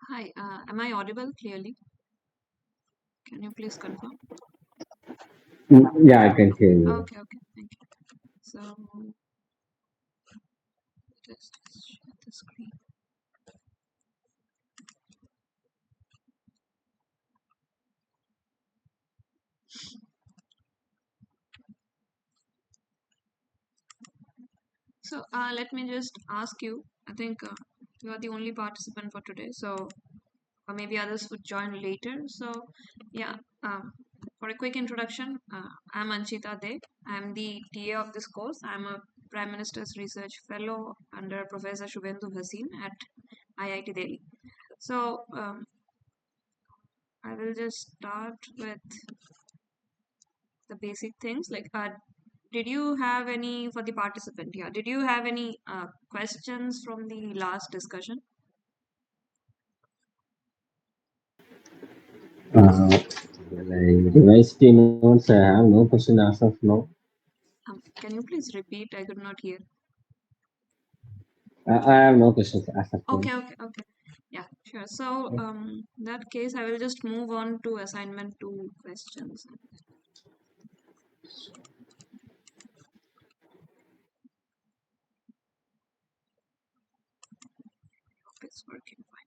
Hi, am I audible clearly? Can you please confirm? Yeah, I can hear you. Okay, okay, thank you. So, just share the screen. So, let me just ask you. I think you are the only participant for today, so or maybe others would join later. So, yeah, for a quick introduction, I'm Anchita De. I'm the TA of this course. I'm a Prime Minister's Research Fellow under Professor Shubhendu Bhasin at IIT Delhi. So, I will just start with the basic things like did you have any for the participant here, did you have any questions from the last discussion? Uh, like university notes, I have no question as of now. Can you please repeat? I could not hear. I have no questions as of now. Okay, okay, okay. Yeah, sure. So in that case I will just move on to assignment 2 questions. Hope it's working fine.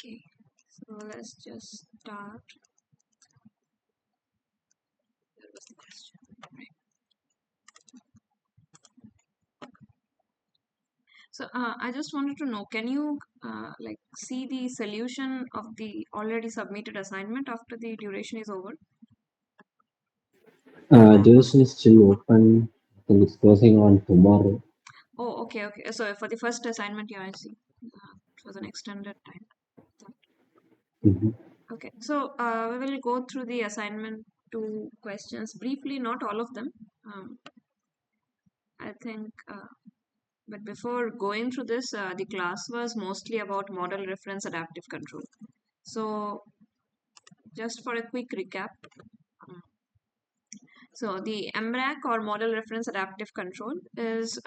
Okay, so let's just start. That was the question, right? So I just wanted to know, can you like see the solution of the already submitted assignment after the duration is over? Duration is still open. I think it's closing on tomorrow. Oh, okay, okay. So for the first assignment, yeah, I see. It was an extended time. Mhm. Okay, so we will go through the assignment 2 questions briefly, not all of them. I think, but before going through this, the class was mostly about model reference adaptive control. So just for a quick recap, um, so the MRAC or model reference adaptive control is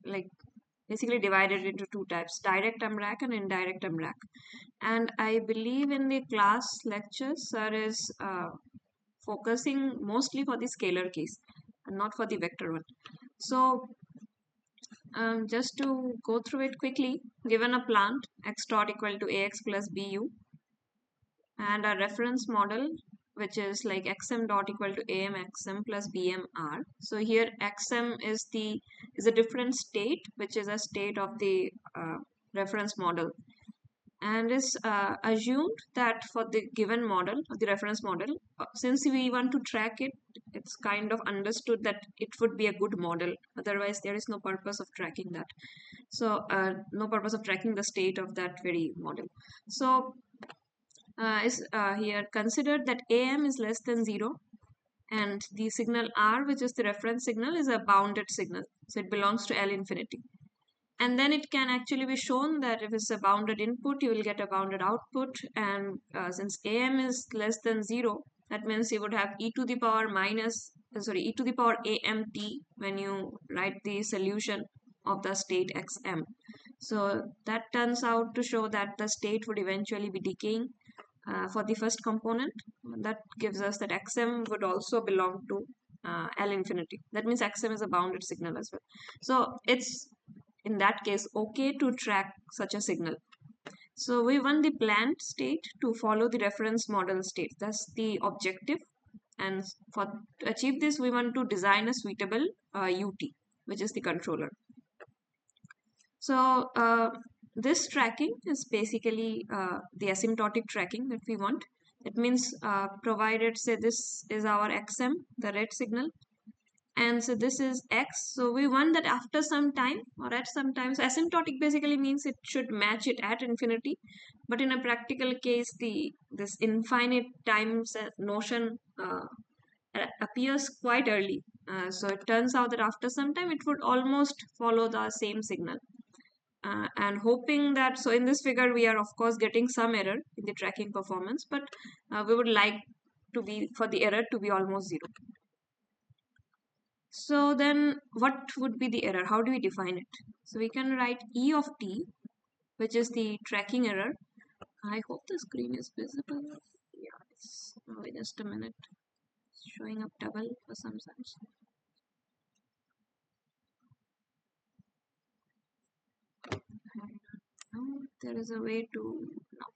like basically divided into two types: direct MRAC and indirect MRAC. And I believe in the class lectures, sir is focusing mostly for the scalar case and not for the vector one. So just to go through it quickly, given a plant x dot equal to ax plus bu and a reference model which is like xm dot equal to am xm plus bm r. So here xm is a different state which is a state of the reference model, and is assumed that for the given model, the reference model, since we want to track it, it's kind of understood that it would be a good model, otherwise there is no purpose of tracking that. So no purpose of tracking the state of that very model. So is here considered that am is less than 0 and the signal r, which is the reference signal, is a bounded signal, so it belongs to L infinity. And then it can actually be shown that if it's a bounded input, you will get a bounded output. And since am is less than 0, that means you would have e to the power minus, e to the power amt when you write the solution of the state xm. So that turns out to show that the state would eventually be decaying for the first component. That gives us that xm would also belong to L infinity. That means xm is a bounded signal as well. So it's in that case okay to track such a signal. So we want the planned state to follow the reference model state. That's the objective. And for to achieve this, we want to design a suitable UT, which is the controller. So this tracking is basically the asymptotic tracking that we want. It means provided say this is our XM, the red signal, and so this is X. So we want that after some time or at some time. So asymptotic basically means it should match it at infinity, but in a practical case, this infinite times notion appears quite early. So it turns out that after some time it would almost follow the same signal. And hoping that, so in this figure we are of course getting some error in the tracking performance, but we would like to be for the error to be almost zero. So then what would be the error? How do we define it? So we can write E of t, which is the tracking error. I hope the screen is visible. Yeah, it's, oh, wait just a minute. It's showing up double for some sense. No, there is a way to, no.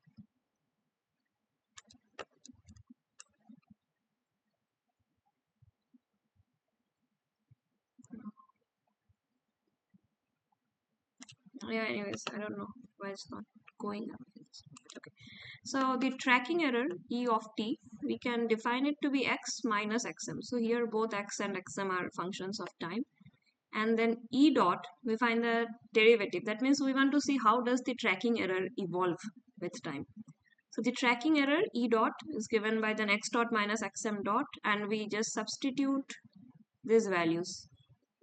Yeah, anyways, I don't know why it's not going up. Okay. So the tracking error E of t, we can define it to be x minus xm. So here both x and xm are functions of time. And then E dot, we find the derivative. That means we want to see how does the tracking error evolve with time. So the tracking error E dot is given by the x dot minus xm dot, and we just substitute these values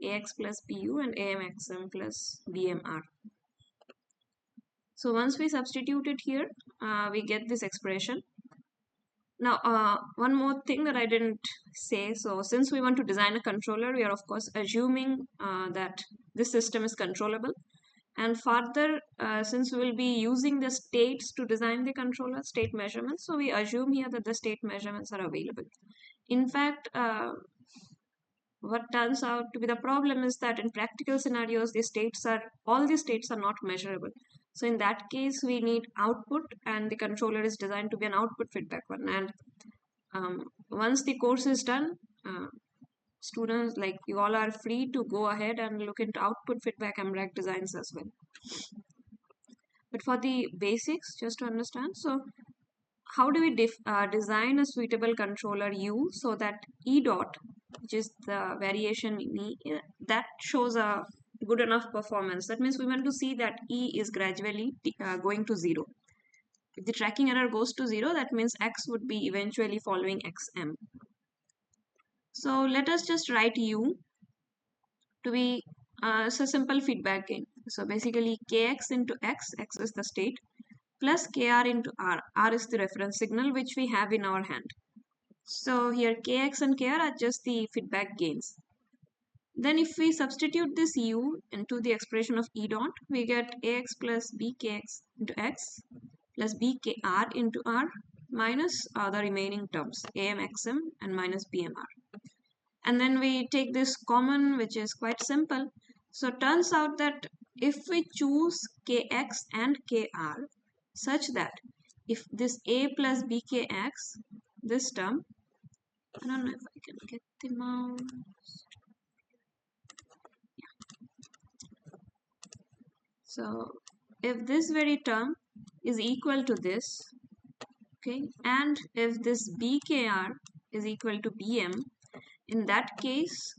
ax plus bu and amxm plus bmr. So once we substitute it here, we get this expression. Now, one more thing that I didn't say. So since we want to design a controller, we are of course assuming that this system is controllable. And further, since we will be using the states to design the controller, state measurements, so we assume here that the state measurements are available. In fact, what turns out to be the problem is that in practical scenarios, all the states are not measurable. So in that case, we need output, and the controller is designed to be an output feedback one. And once the course is done, students like you all are free to go ahead and look into output feedback and rack designs as well. But for the basics, just to understand, so how do we design a suitable controller U so that E dot, which is the variation in E, that shows a good enough performance? That means we want to see that E is gradually going to zero. If the tracking error goes to zero, that means X would be eventually following XM. So let us just write U to be so simple feedback gain. So basically kx into x is the state, plus kr into r is the reference signal which we have in our hand. So here kx and kr are just the feedback gains. Then if we substitute this u into the expression of E dot, we get ax plus bkx into x plus bkr into r minus the remaining terms amxm and minus bmr. And then we take this common, which is quite simple. So turns out that if we choose kx and kr such that if this a plus bkx, this term, I don't know if I can get the mouse. So if this very term is equal to this, okay, and if this bkr is equal to bm, in that case,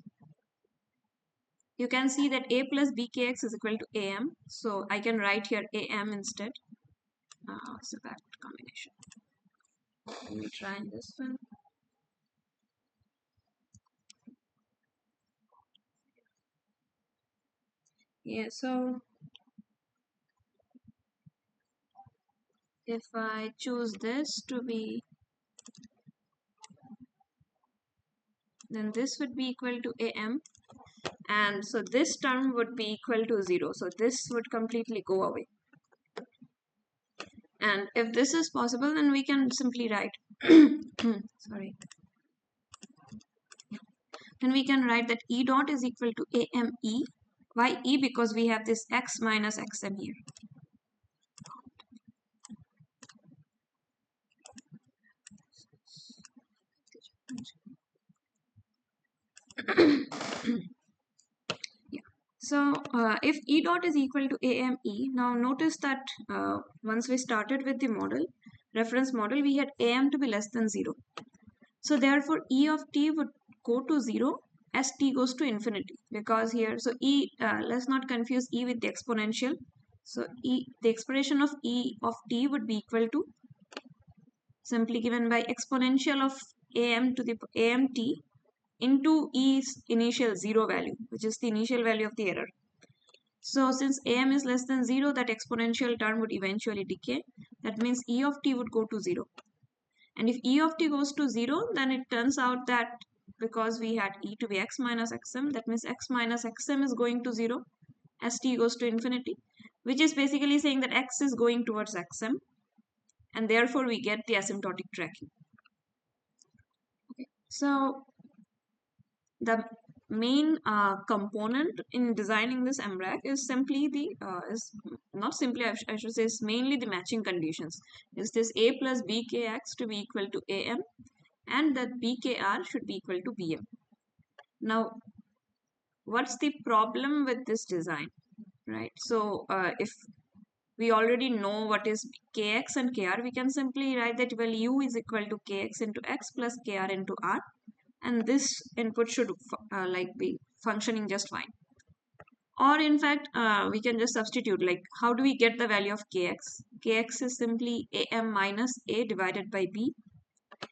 you can see that a plus bkx is equal to am. So I can write here am instead. So that combination. Let me try this one. Yeah, so if I choose this to be, then this would be equal to am, and so this term would be equal to 0. So this would completely go away. And if this is possible, then we can simply write sorry. then we can write that E dot is equal to AME. Why E? Because we have this X minus XM here. Yeah. So if E dot is equal to AME, now notice that once we started with the model, reference model, we had AM to be less than 0. So therefore E of t would go to 0 as t goes to infinity, because here, so let's not confuse E with the exponential. So the expression of E of t would be equal to, simply given by exponential of am to the amt into E's initial 0 value, which is the initial value of the error. So since am is less than 0, that exponential term would eventually decay. That means E of t would go to 0. And if E of t goes to 0, then it turns out that because we had E to be x minus xm, that means x minus xm is going to 0 as t goes to infinity, which is basically saying that x is going towards xm, and therefore we get the asymptotic tracking. Okay. So the main component in designing this MRAC is simply is not simply, I should say, is mainly the matching conditions. Is this a plus bkx to be equal to am, and that bkr should be equal to bm. Now, what's the problem with this design, right? So if we already know what is kx and kr, we can simply write that, well, u is equal to kx into x plus kr into r, and this input should be functioning just fine. Or in fact, we can just substitute, like, how do we get the value of kx? Kx is simply am minus a divided by b,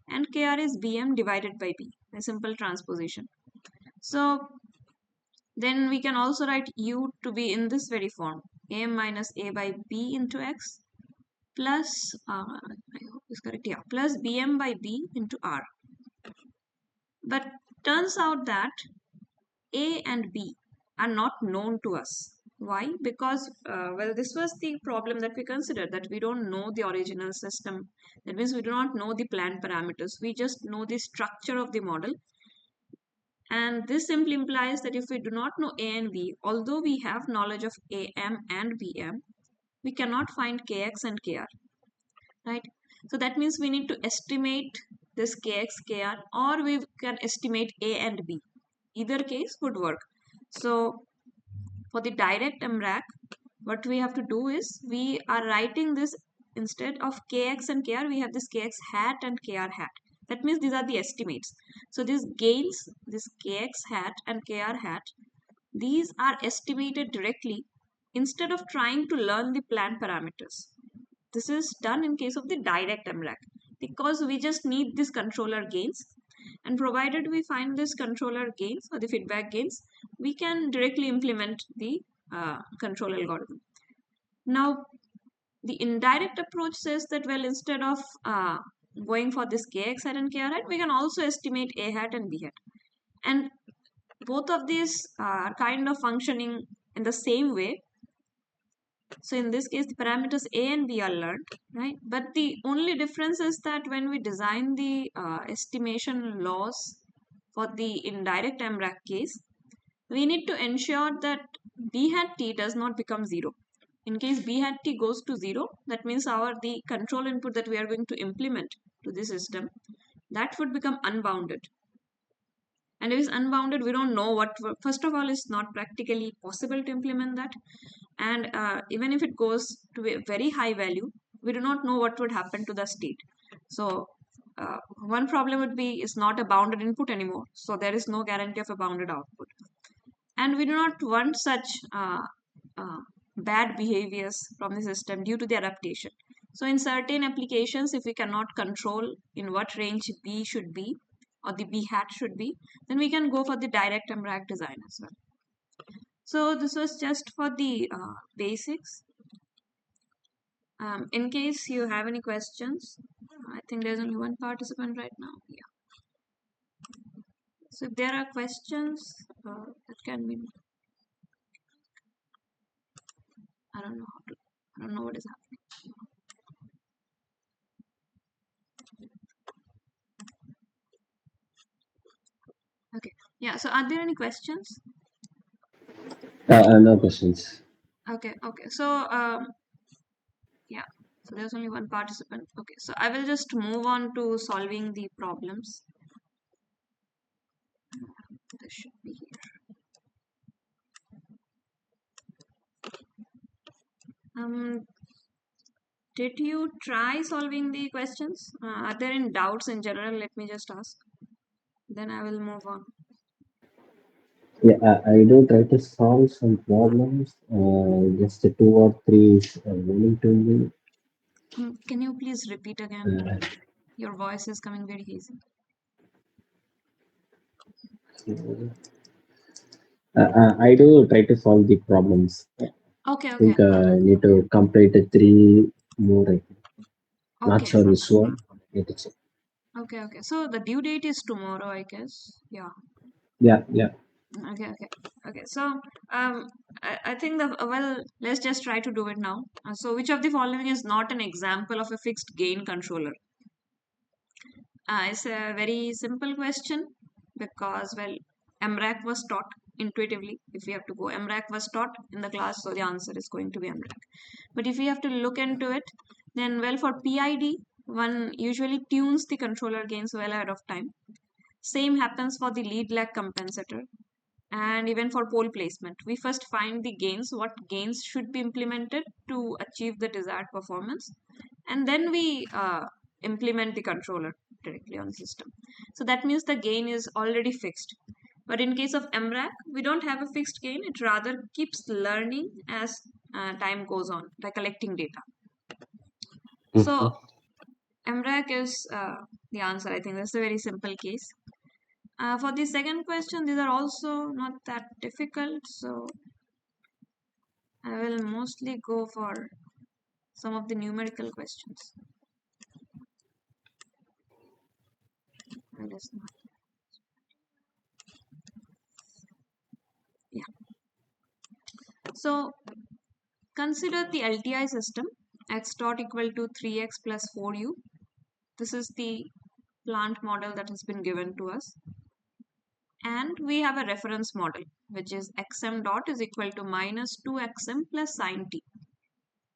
and kr is bm divided by b, a simple transposition. So then we can also write u to be in this very form, am minus a by b into x plus, I hope it's correct, yeah, plus bm by b into r. But turns out that A and B are not known to us. Why? Because, well, this was the problem that we considered, that we don't know the original system. That means we do not know the planned parameters. We just know the structure of the model. And this simply implies that if we do not know A and B, although we have knowledge of AM and BM, we cannot find KX and KR, right? So that means we need to estimate this KX, KR, or we can estimate A and B. Either case would work. So for the direct MRAC, what we have to do is we are writing this, instead of kx and kr, we have this kx hat and kr hat. That means these are the estimates. So these gains, this kx hat and kr hat, these are estimated directly instead of trying to learn the planned parameters. This is done in case of the direct MRAC, because we just need this controller gains, and provided we find this controller gains or the feedback gains, we can directly implement the control algorithm. Now, the indirect approach says that, well, instead of going for this kx hat and kr hat, we can also estimate a hat and b hat. And both of these are kind of functioning in the same way. So in this case, the parameters A and B are learned, right? But the only difference is that when we design the estimation laws for the indirect MRAC case, we need to ensure that B hat T does not become 0. In case B hat T goes to 0, that means the control input that we are going to implement to the system, that would become unbounded. And if it's unbounded, we don't know what, first of all, it's not practically possible to implement that. And even if it goes to a very high value, we do not know what would happen to the state. So one problem would be, it's not a bounded input anymore. So there is no guarantee of a bounded output. And we do not want such uh, bad behaviors from the system due to the adaptation. So in certain applications, if we cannot control in what range B should be, or the B hat should be, then we can go for the direct MRAC design as well. So this was just for the basics. In case you have any questions, I think there's only one participant right now. Yeah. So if there are questions, that can be, I don't know how to, I don't know what is happening. Okay. Yeah, so are there any questions? No questions. Okay, okay. So, yeah, so there's only one participant. Okay, so I will just move on to solving the problems. This should be here. Um, did you try solving the questions? Are there any doubts in general? Let me just ask. Then I will move on. Yeah, I do try to solve some problems. Just two or three is willing to me. Can you please repeat again? Uh, Your voice is coming very hazy. I do try to solve the problems. I Okay, okay, think I need to complete three more. I think. Not okay, sure which one. Need to check. okay, okay. So the due date is tomorrow, I guess. Yeah. Yeah, yeah. Okay, okay, okay. So, I think let's just try to do it now. So, which of the following is not an example of a fixed gain controller? It's a very simple question because, well, MRAC was taught intuitively. If we have to go, MRAC was taught in the class, so the answer is going to be MRAC. But if we have to look into it, then, well, for PID, one usually tunes the controller gains well ahead of time. Same happens for the lead lag compensator and even for pole placement. We first find the gains, what gains should be implemented to achieve the desired performance, and then we implement the controller directly on the system. So that means the gain is already fixed. But in case of MRAC, we don't have a fixed gain, it rather keeps learning as time goes on by collecting data. Mhm. So MRAC is the answer. I think that's a very simple case. For the second question, these are also not that difficult. So I will mostly go for some of the numerical questions. That is not, yeah. So consider the LTI system x dot equal to 3x plus 4u. This is the plant model that has been given to us. And we have a reference model, which is xm dot is equal to minus 2xm plus sine t,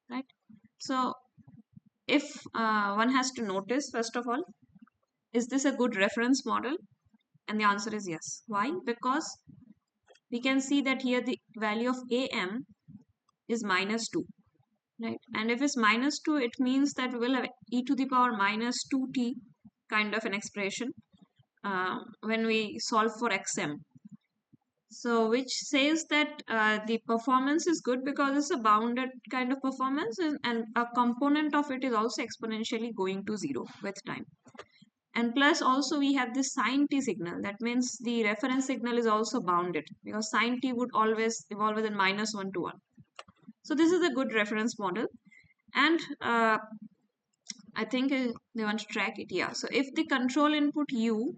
right? So if one has to notice, first of all, is this a good reference model? And the answer is yes. Why? Because we can see that here the value of am is minus 2, right? And if it's minus 2, it means that we will have e to the power minus 2t kind of an expression when we solve for xm. So which says that the performance is good because it's a bounded kind of performance, and a component of it is also exponentially going to 0 with time. And plus also we have this sine t signal. That means the reference signal is also bounded because sine t would always evolve within minus 1 to 1. So this is a good reference model. And I think they want to track it. Yeah. So if the control input u,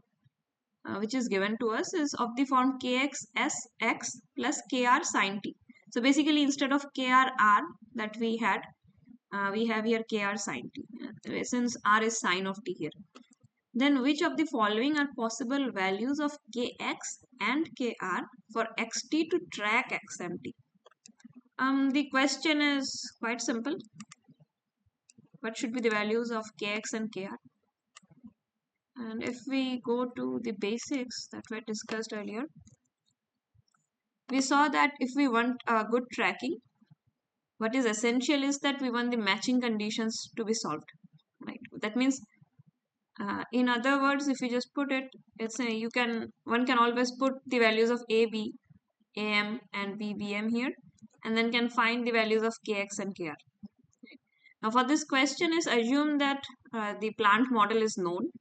which is given to us, is of the form kx s x plus kr sine t. So basically instead of kr r that we have here kr sine t, since r is sine of t here. Then which of the following are possible values of kx and kr for xt to track xmt? The question is quite simple. What should be the values of kx and kr? And if we go to the basics that were discussed earlier, we saw that if we want good tracking, what is essential is that we want the matching conditions to be solved. Right. That means, in other words, if you just put it, it's a, you can one can always put the values of a, b, am, and b, bm here, and then can find the values of kx and kr. Now, for this question, is assume that the plant model is known.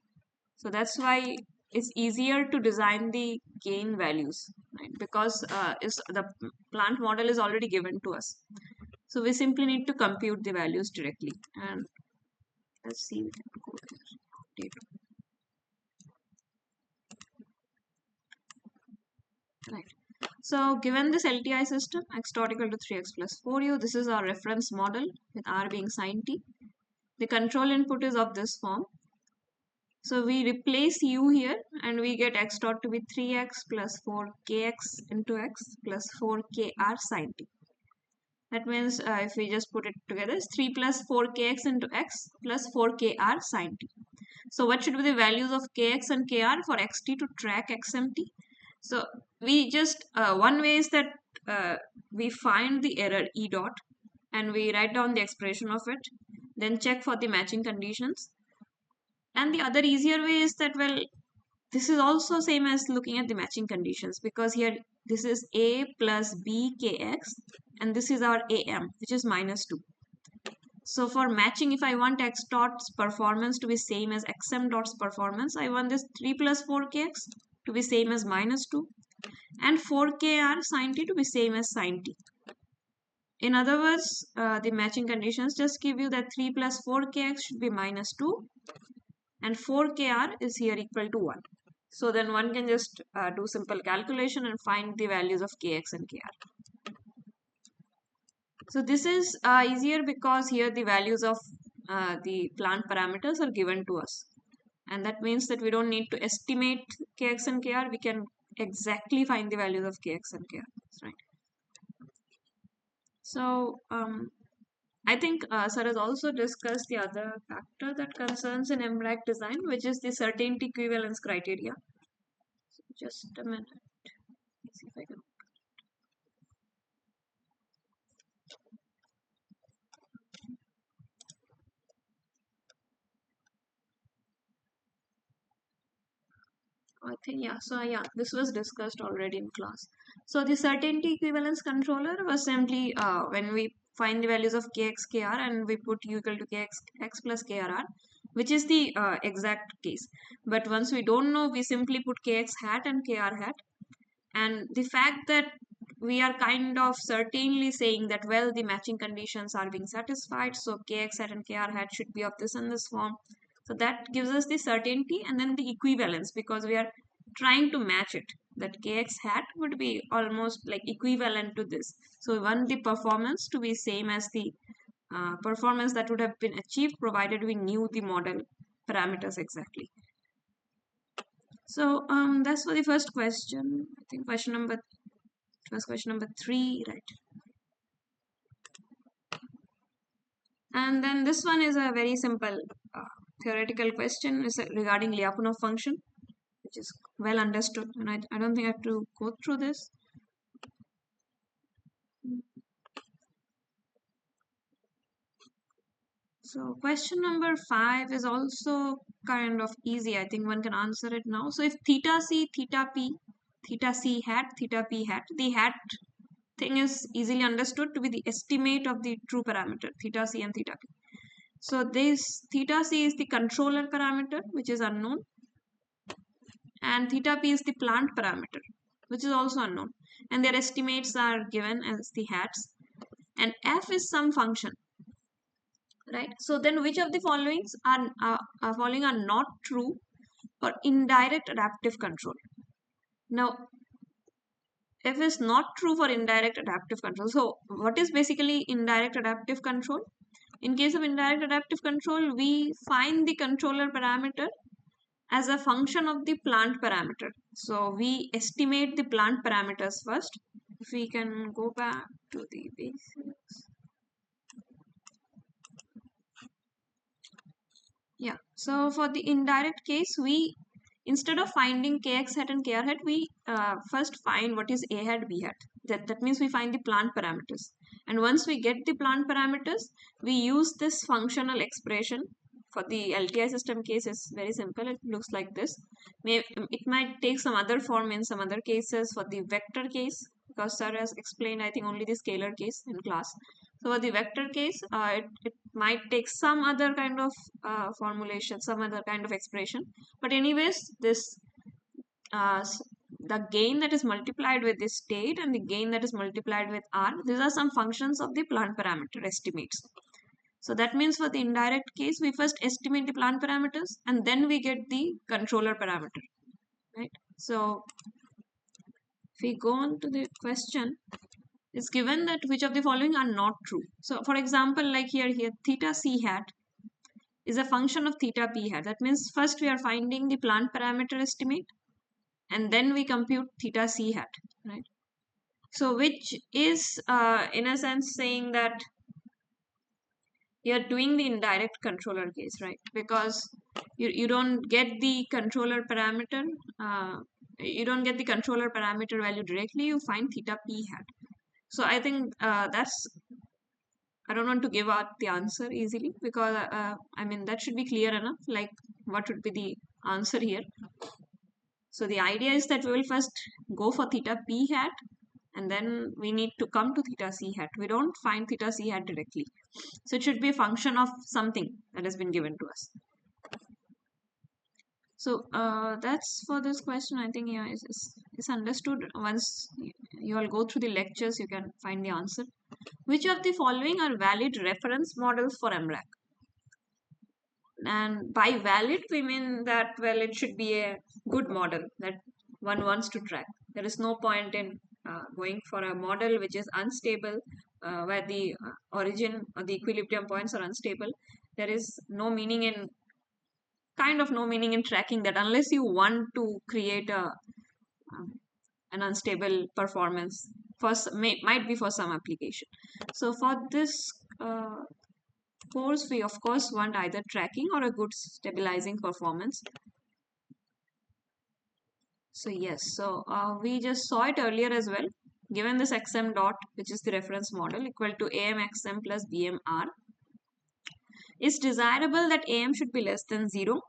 So that's why it's easier to design the gain values, right? Because is the plant model is already given to us. So we simply need to compute the values directly. And let's see, we can go there. Day2. Right. So given this LTI system, x dot equal to 3x plus 4u, this is our reference model with r being sine t. The control input is of this form. So we replace u here and we get x dot to be 3x plus 4kx into x plus 4kr sine t. That means if we just put it together, it's 3 plus 4kx into x plus 4kr sine t. So what should be the values of kx and kr for xt to track xmt? So we just, one way is that we find the error e dot and we write down the expression of it, then check for the matching conditions. And the other easier way is that, well, this is also same as looking at the matching conditions, because here this is a plus b kx and this is our am, which is minus 2. So for matching, if I want x dot's performance to be same as xm dot's performance, I want this 3 plus 4kx to be same as minus 2 and 4kr sine t to be same as sine t. In other words, the matching conditions just give you that 3 plus 4kx should be minus 2 and 4kr is here equal to 1. So then one can just do simple calculation and find the values of kx and kr. So this is easier because here the values of the plant parameters are given to us. And that means that we don't need to estimate kx and kr. We can exactly find the values of kx and kr. Right. So I think sir has also discussed the other factor that concerns in MRAC design, which is the certainty equivalence criteria. So just a minute. Let's see if I can. I think, yeah. So yeah, this was discussed already in class. So the certainty equivalence controller was simply when we find the values of kx, kr, and we put u equal to kx, x plus krr, which is the exact case. But once we don't know, we simply put kx hat and kr hat. And the fact that we are kind of certainly saying that, well, the matching conditions are being satisfied, so kx hat and kr hat should be of this and this form. So that gives us the certainty, and then the equivalence, because we are trying to match it, that kx hat would be almost like equivalent to this. So we want the performance to be same as the performance that would have been achieved provided we knew the model parameters exactly. So that's for the first question. I think question number 3, right? And then this one is a very simple theoretical question. Is regarding Lyapunov function, which is well understood, and I don't think I have to go through this. So question number 5 is also kind of easy. I think one can answer it now. So if theta c, theta p, theta c hat, theta p hat, the hat thing is easily understood to be the estimate of the true parameter, theta c and theta p. So this theta c is the controller parameter, which is unknown, and theta p is the plant parameter, which is also unknown, and their estimates are given as the hats, and f is some function, right? So then which of the followings following are not true for indirect adaptive control? Now, f is not true for indirect adaptive control. So what is basically indirect adaptive control? In case of indirect adaptive control, we find the controller parameter as a function of the plant parameter. So we estimate the plant parameters first. If we can go back to the basics. Yeah, so for the indirect case, we, instead of finding kx hat and kr hat, we first find what is a hat, b hat. That means we find the plant parameters. And once we get the plant parameters, we use this functional expression. For the LTI system case, is very simple. It looks like this. It might take some other form in some other cases. For the vector case, because sir has explained, I think, only the scalar case in class. So for the vector case, it might take some other kind of formulation, some other kind of expression. But anyways, this the gain that is multiplied with the state and the gain that is multiplied with r, these are some functions of the plant parameter estimates. So that means for the indirect case, we first estimate the plant parameters and then we get the controller parameter, right? So if we go on to the question, it's given that which of the following are not true. So for example, like here theta c hat, is a function of theta p hat. That means first we are finding the plant parameter estimate and then we compute theta c hat, right? So which is in a sense saying that you're doing the indirect controller case, right? Because you don't get the controller parameter, uh, you don't get the controller parameter value directly, you find theta p hat. So I think that's, I don't want to give out the answer easily because I mean that should be clear enough, like what would be the answer here. So the idea is that we will first go for theta p hat and then we need to come to theta c hat. We don't find theta c hat directly. So it should be a function of something that has been given to us. So that's for this question. I think yeah, it's understood. Once you all go through the lectures, you can find the answer. Which of the following are valid reference models for MRAC? And by valid, we mean that, well, it should be a good model that one wants to track. There is no point in going for a model which is unstable, where the origin or the equilibrium points are unstable. There is no meaning in, kind of no meaning in tracking that unless you want to create um, an unstable performance for might be for some application. So for this course, we of course want either tracking or a good stabilizing performance. So yes, so we just saw it earlier as well. Given this xm dot, which is the reference model, equal to amxm plus bmr, it's desirable that am should be less than 0.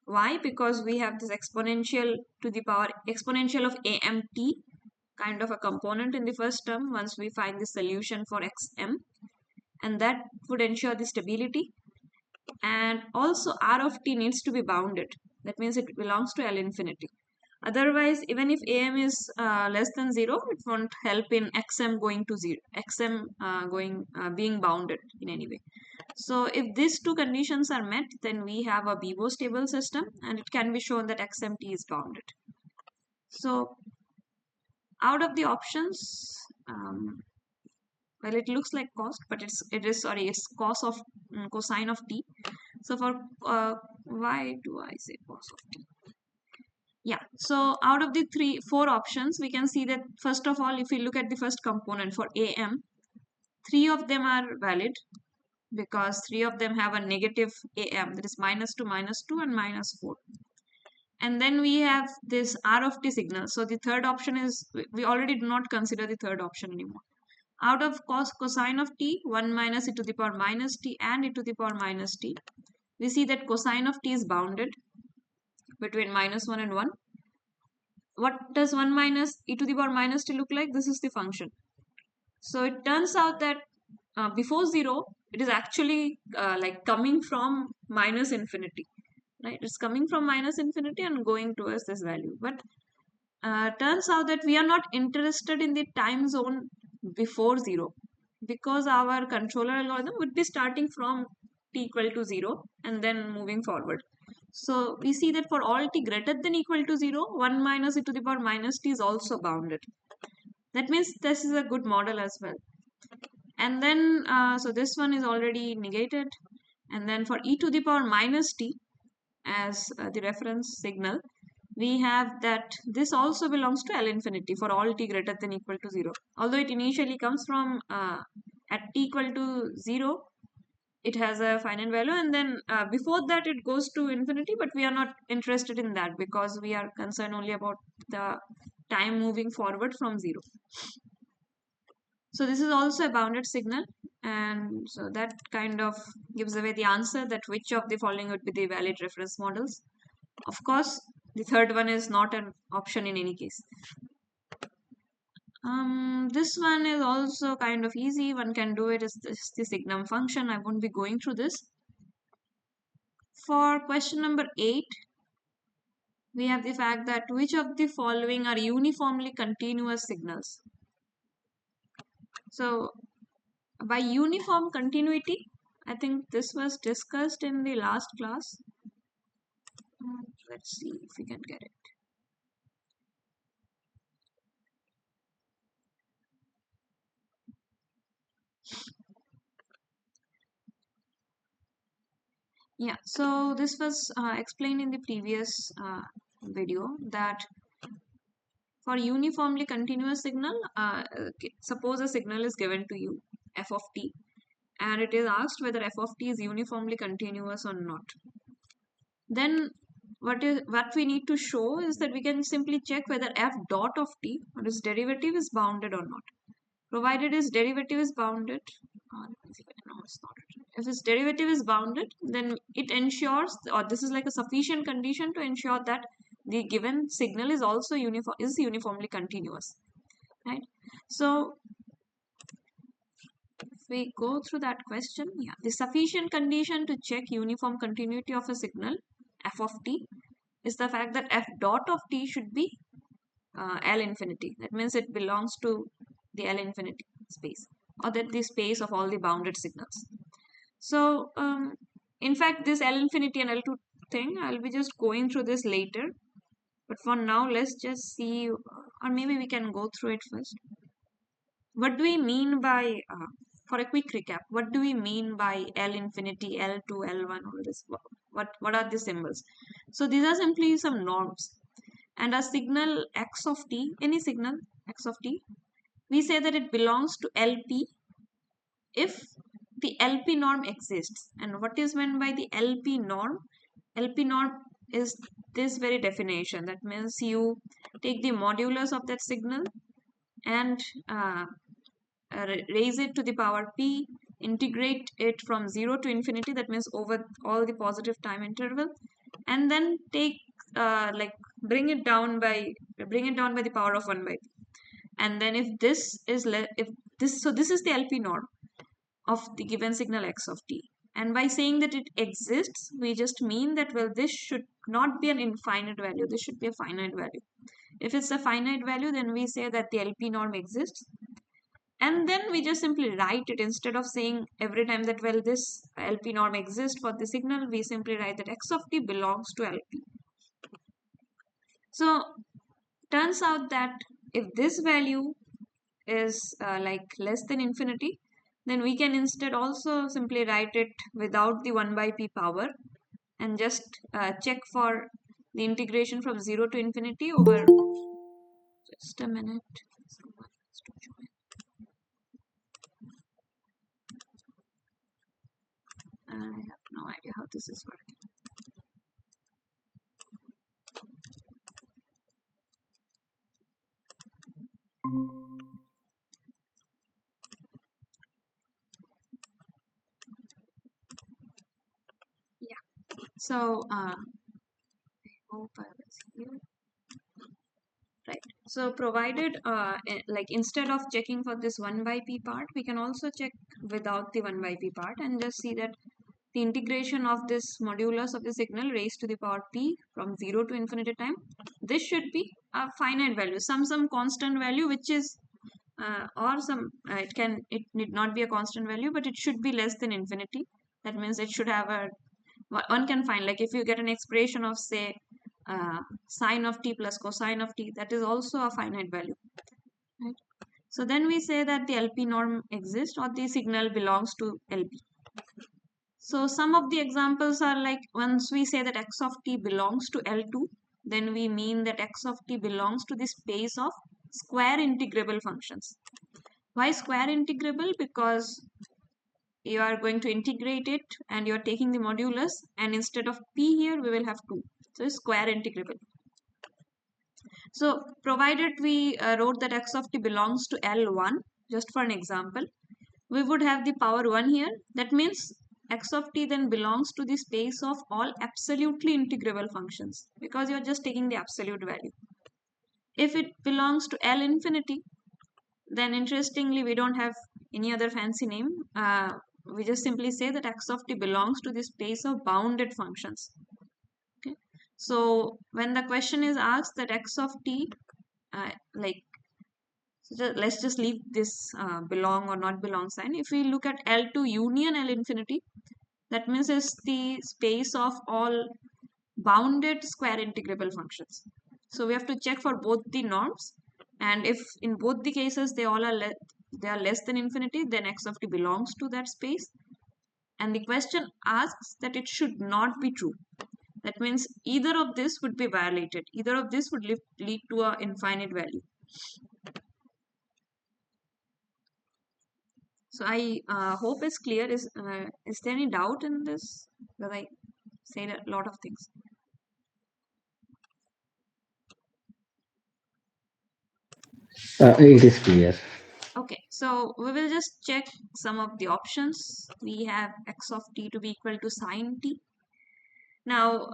Why? Because we have this exponential to the power exponential of amt kind of a component in the first term once we find the solution for xm, and that would ensure the stability. And also r of t needs to be bounded. That means it belongs to L infinity. Otherwise, even if am is less than 0, it won't help in xm going to 0, xm being bounded in any way. So if these two conditions are met, then we have a Bibo stable system and it can be shown that xmt is bounded. So out of the options, well, it looks like cost, but it's cos of cosine of t. So for why do I say cos of t? Yeah, so out of the four options, we can see that first of all, if we look at the first component for am, three of them are valid because three of them have a negative am, that is -2, -2, and -4. And then we have this r of t signal. So the third option is, we already do not consider the third option anymore. Out of cosine of t, 1 minus e to the power minus t and e to the power minus t, we see that cosine of t is bounded between -1 and 1. What does 1 minus e to the power minus t look like? This is the function. So it turns out that before 0, it is actually like coming from minus infinity, right? It's coming from minus infinity and going towards this value. But turns out that we are not interested in the time zone before 0 because our controller algorithm would be starting from t equal to 0 and then moving forward. So we see that for all t greater than equal to 0, 1 minus e to the power minus t is also bounded. That means this is a good model as well. And then, so this one is already negated. And then for e to the power minus t as the reference signal, we have that this also belongs to L infinity for all t greater than equal to 0. Although it initially comes from at t equal to 0, it has a finite value, and then before that it goes to infinity, but we are not interested in that because we are concerned only about the time moving forward from 0. So this is also a bounded signal, and so that kind of gives away the answer that which of the following would be the valid reference models. Of course, the third one is not an option in any case. This one is also kind of easy. One can do it. It's the signum function. I won't be going through this. For question number 8, we have the fact that which of the following are uniformly continuous signals. So by uniform continuity, I think this was discussed in the last class. Let's see if we can get it. Yeah, so this was explained in the previous video that for uniformly continuous signal, suppose a signal is given to you, f of t, and it is asked whether f of t is uniformly continuous or not. Then what we need to show is that we can simply check whether f dot of t, or its derivative, is bounded or not. Provided its derivative is bounded, no, it's not. If its derivative is bounded, then it ensures, or this is like a sufficient condition to ensure that the given signal is also uniformly continuous, right? So if we go through that question, yeah, the sufficient condition to check uniform continuity of a signal f of t is the fact that f dot of t should be L infinity. That means it belongs to the L infinity space, or that the space of all the bounded signals. So, in fact, this L infinity and L2 thing, I'll be just going through this later. But for now, let's just see, or maybe we can go through it first. What do we mean by, for a quick recap, what do we mean by L infinity, L2, L1, all this? What are the symbols? So these are simply some norms. And a signal x of t, any signal x of t, we say that it belongs to LP if the LP norm exists. And what is meant by the LP norm? LP norm is this very definition. That means you take the modulus of that signal and raise it to the power p, integrate it from 0 to infinity, that means over all the positive time interval, and then take like bring it down by the power of 1 by p. And then if this is if this, so this is the LP norm of the given signal x of t. And by saying that it exists, we just mean that, well, this should not be an infinite value, this should be a finite value. If it's a finite value, then we say that the LP norm exists. And then we just simply write it, instead of saying every time that, well, this LP norm exists for the signal, we simply write that x of t belongs to LP. So turns out that if this value is like less than infinity, then we can instead also simply write it without the 1 by p power, and just check for the integration from 0 to infinity over, just a minute, someone has to join. I have no idea how this is working. Yeah, so I hope I was here. Right. So provided, like instead of checking for this 1 by p part, we can also check without the 1 by p part and just see that the integration of this modulus of the signal raised to the power p from 0 to infinity time, this should be a finite value, some constant value, which is or some it need not be a constant value, but it should be less than infinity. That means it should have a, one can find, like if you get an expression of, say, sine of t plus cosine of t, that is also a finite value, right? So then we say that the LP norm exists, or the signal belongs to LP. So some of the examples are like, once we say that x of t belongs to L2, then we mean that x of t belongs to the space of square integrable functions. Why square integrable? Because you are going to integrate it and you are taking the modulus, and instead of p here we will have 2. So it's square integrable. So provided we wrote that x of t belongs to L1, just for an example, we would have the power 1 here. That means x of t then belongs to the space of all absolutely integrable functions, because you're just taking the absolute value. If it belongs to L infinity, then interestingly we don't have any other fancy name. We just simply say that x of t belongs to the space of bounded functions. Okay. So when the question is asked that x of t, like, so let's just leave this belong or not belong sign. If we look at L2 union L infinity, that means it's the space of all bounded square integrable functions. So we have to check for both the norms, and if in both the cases they all are they are less than infinity, then x of t belongs to that space. and the question asks that it should not be true. That means either of this would be violated. Either of this would lead to an infinite value. So I hope it's clear. Is there any doubt in this? Because I said a lot of things. It is clear. Okay, so we will just check some of the options. We have x of t to be equal to sine t. Now,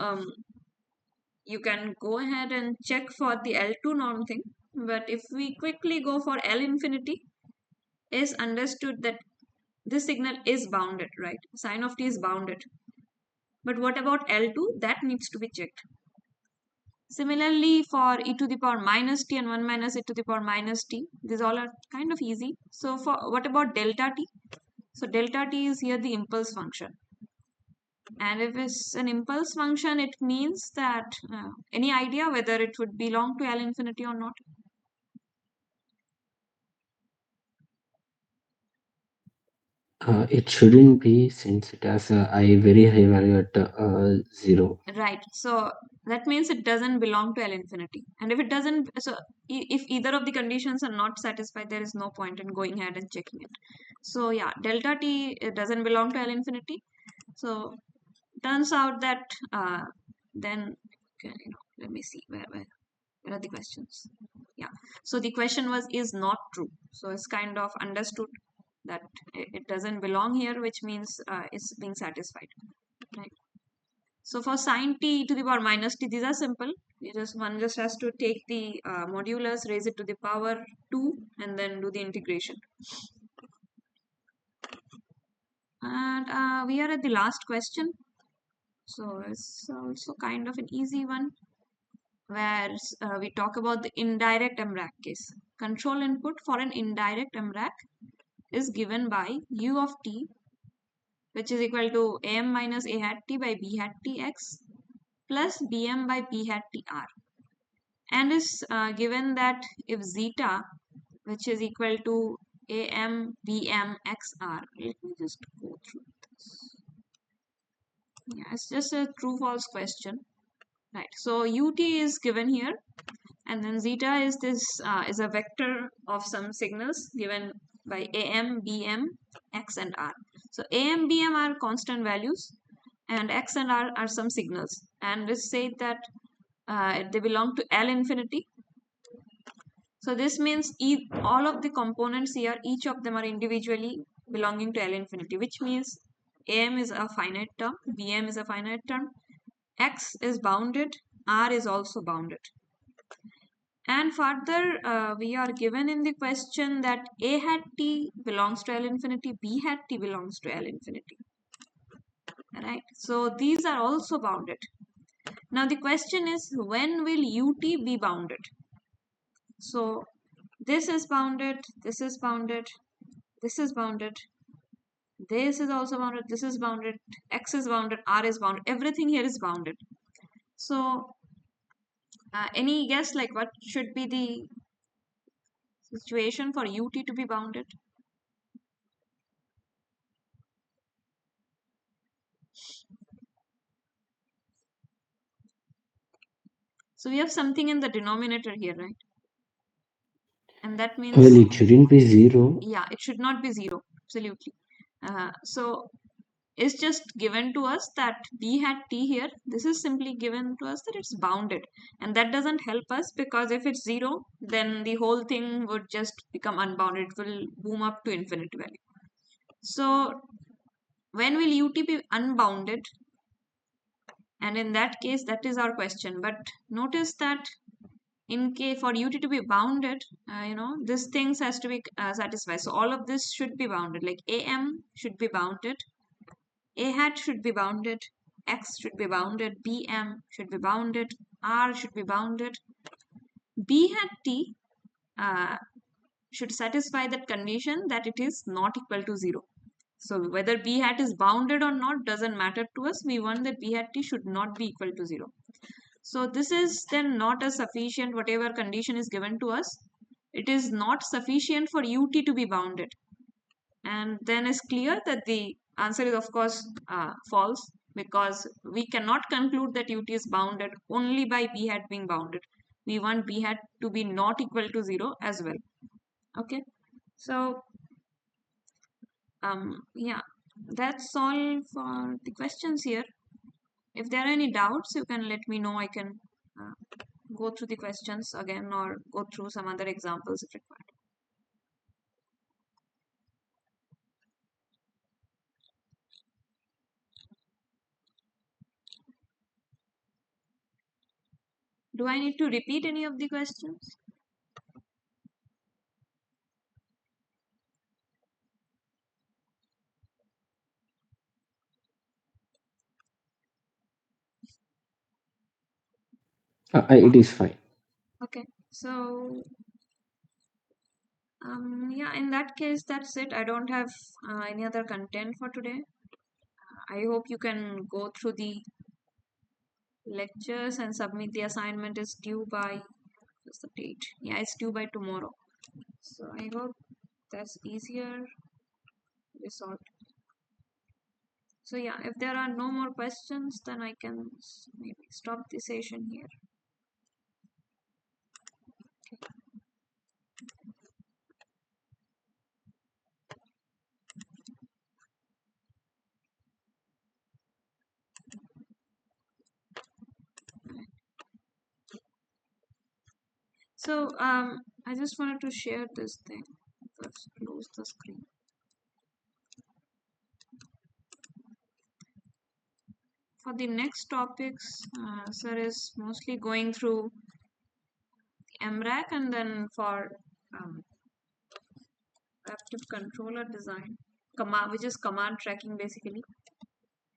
you can go ahead and check for the L2 norm thing. But if we quickly go for L infinity, is understood that this signal is bounded, right? Sine of t is bounded. But what about L2? That needs to be checked. Similarly, for e to the power minus t and 1 minus e to the power minus t, these all are kind of easy. So for what about delta t? So delta t is here the impulse function. And if it's an impulse function, it means that any idea whether it would belong to L infinity or not? It shouldn't be since it has a very high value at 0. Right. So that means it doesn't belong to L infinity. And if it doesn't, so if either of the conditions are not satisfied, there is no point in going ahead and checking it. So yeah, delta t doesn't belong to L infinity. So turns out that then, okay, let me see where are the questions. Yeah. So the question was is not true. So it's kind of understood that it doesn't belong here, which means it's being satisfied. Right. So for sine t to the power minus t, these are simple. One just has to take the modulus, raise it to the power 2, and then do the integration. And we are at the last question. So it's also kind of an easy one, where we talk about the indirect MRAC case. Control input for an indirect MRAC is given by u of t, which is equal to am minus a hat t by b hat t x plus bm by p hat t r. And is given that if zeta, which is equal to am bm xr, let me just go through this. Yeah, it's just a true false question, right? So ut is given here, and then zeta is this is a vector of some signals given by am bm x and r. So am bm are constant values, and x and r are some signals, and let's say that they belong to L infinity. So this means all of the components here, each of them are individually belonging to L infinity, which means am is a finite term, bm is a finite term, x is bounded, r is also bounded. And further, we are given in the question that a hat t belongs to L infinity, b hat t belongs to L infinity. Right? So these are also bounded. Now the question is, when will ut be bounded? So this is bounded, this is bounded, this is bounded, this is also bounded, this is bounded, x is bounded, r is bounded, everything here is bounded. So any guess like what should be the situation for ut to be bounded? So we have something in the denominator here, right? And that means, Well, it shouldn't be 0. yeah, it should not be 0, absolutely. So it's just given to us that b hat t here, this is simply given to us that it's bounded, and that doesn't help us because if it's 0, then the whole thing would just become unbounded. It will boom up to infinite value. So when will ut be unbounded? And in that case, that is our question. But notice that in case for ut to be bounded, this things has to be satisfied. So all of this should be bounded, like am should be bounded, a hat should be bounded, x should be bounded, bm should be bounded, r should be bounded, b hat t should satisfy that condition that it is not equal to 0. So whether b hat is bounded or not doesn't matter to us. We want that b hat t should not be equal to 0. So this is then not a sufficient, whatever condition is given to us, it is not sufficient for ut to be bounded. And then it's clear that the Answer is of course false, because we cannot conclude that ut is bounded only by b hat being bounded. We want b hat to be not equal to 0 as well. Okay, so yeah, that's all for the questions here. If there are any doubts, you can let me know. I can uh, go through the questions again or go through some other examples if required. Do I need to repeat any of the questions? It is fine. Okay, so yeah, in that case, that's it. I don't have any other content for today. I hope you can go through the lectures and submit the assignment is due by, what's the date? Yeah, it's due by tomorrow. So I hope that's easier resolved. So yeah, if there are no more questions, then I can maybe stop the session here. So I just wanted to share this thing. Let's close the screen. For the next topics, sir is mostly going through MRAC, and then for adaptive controller design, command, which is command tracking basically.